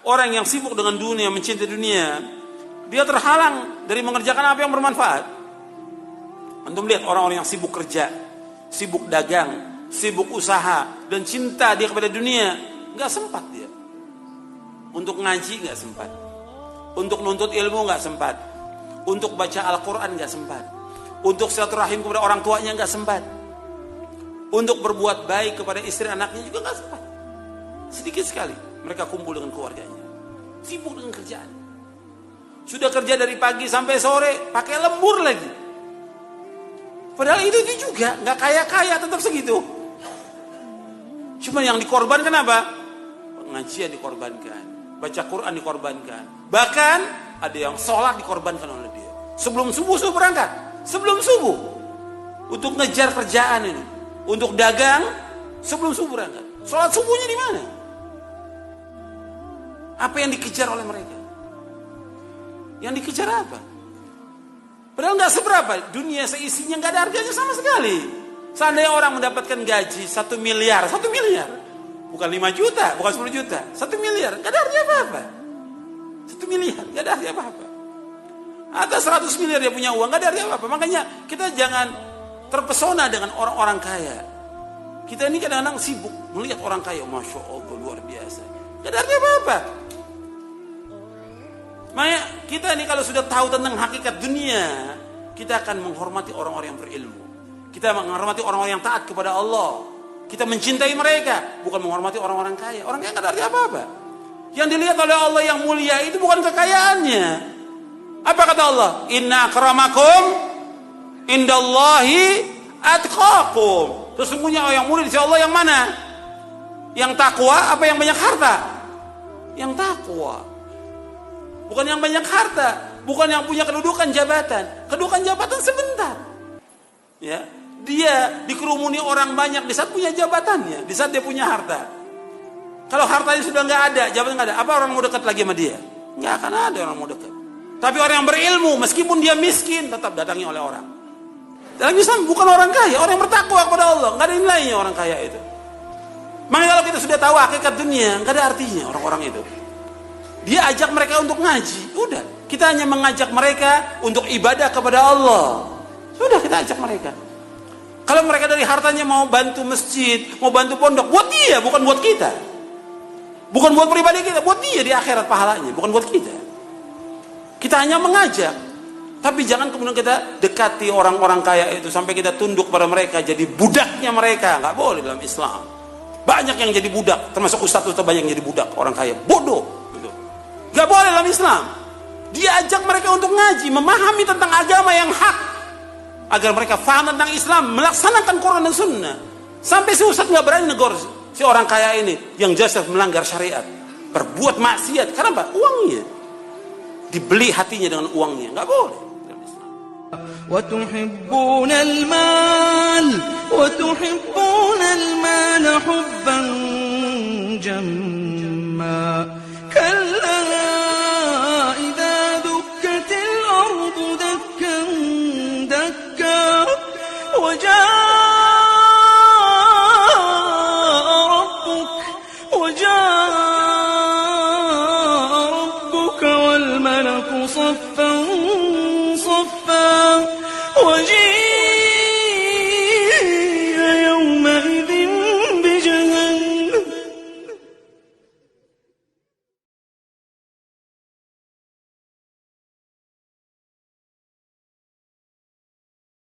orang yang sibuk dengan dunia, mencintai dunia, dia terhalang dari mengerjakan apa yang bermanfaat. Antum lihat orang-orang yang sibuk kerja, sibuk dagang, sibuk usaha, dan cinta dia kepada dunia, nggak sempat dia. Untuk ngaji nggak sempat, untuk nuntut ilmu nggak sempat, untuk baca Al-Quran nggak sempat, untuk silaturahim kepada orang tuanya nggak sempat, untuk berbuat baik kepada istri anaknya juga nggak sempat. Sedikit sekali mereka kumpul dengan keluarganya, sibuk dengan kerjaan. Sudah kerja dari pagi sampai sore, pakai lembur lagi. Padahal itu juga nggak kaya-kaya, tetap segitu. Cuma yang dikorbankan apa? Pengajian dikorbankan, baca Quran dikorbankan. Bahkan ada yang sholat dikorbankan oleh dia. Sebelum subuh berangkat, sebelum subuh untuk ngejar kerjaan ini, untuk dagang. Sebelum subuh berangkat. Sholat subuhnya di mana? Apa yang dikejar oleh mereka? Yang dikejar apa? Padahal nggak seberapa. Dunia seisinya nggak ada harganya sama sekali. Seandainya orang mendapatkan gaji 1 miliar, 1 miliar, bukan 5 juta, bukan 10 juta, 1 miliar, nggak ada artinya apa-apa. 1 miliar, nggak ada artinya apa-apa. Atau 100 miliar dia punya uang, nggak ada artinya apa-apa. Makanya kita jangan terpesona dengan orang-orang kaya. Kita ini kadang-kadang sibuk melihat orang kaya, masya Allah luar biasa, nggak ada artinya apa-apa. Makanya kita ini kalau sudah tahu tentang hakikat dunia, kita akan menghormati orang-orang yang berilmu. Kita menghormati orang-orang yang taat kepada Allah. Kita mencintai mereka, bukan menghormati orang-orang kaya. Orang kaya nggak ada arti apa-apa. Yang dilihat oleh Allah yang mulia itu bukan kekayaannya. Apa kata Allah? Inna akramakum indallahi atqakum. Sesungguhnya yang mulia di sisi Allah yang mana? Yang takwa apa yang banyak harta? Yang takwa. Bukan yang banyak harta, bukan yang punya kedudukan jabatan. Kedudukan jabatan sebentar. Ya, dia dikerumuni orang banyak di saat punya jabatannya, di saat dia punya harta. Kalau hartanya sudah nggak ada, jabatan nggak ada, apa orang mau dekat lagi sama dia? Nggak akan ada orang mau dekat. Tapi orang yang berilmu, meskipun dia miskin, tetap datangi oleh orang. Dalam Islam bukan orang kaya, orang yang bertakwa kepada Allah, nggak ada nilainya orang kaya itu. Makanya kalau kita sudah tahu hakikat dunia, nggak ada artinya orang-orang itu. Dia ajak mereka untuk ngaji, udah. Kita hanya mengajak mereka untuk ibadah kepada Allah. Sudah kita ajak mereka. Kalau mereka dari hartanya mau bantu masjid, mau bantu pondok, buat dia, bukan buat kita. Bukan buat pribadi kita, buat dia di akhirat pahalanya, bukan buat kita. Kita hanya mengajak. Tapi jangan kemudian kita dekati orang-orang kaya itu sampai kita tunduk pada mereka, jadi budaknya mereka. Nggak boleh dalam Islam. Banyak yang jadi budak, termasuk ustadz-ustadz banyak yang jadi budak orang kaya, bodoh. Gak boleh dalam Islam. Dia ajak mereka untuk ngaji, memahami tentang agama yang hak, agar mereka faham tentang Islam, melaksanakan Quran dan Sunnah. Sampai si ustadz gak berani negor si orang kaya ini yang jelas melanggar syariat, berbuat maksiat. Karena apa? Uangnya dibeli hatinya dengan uangnya. Gak boleh dalam Islam. وتحبون المال وتحبون المال حبا جما كلا إذا دكت الأرض دكا دكا وجاء ربك والملك صفا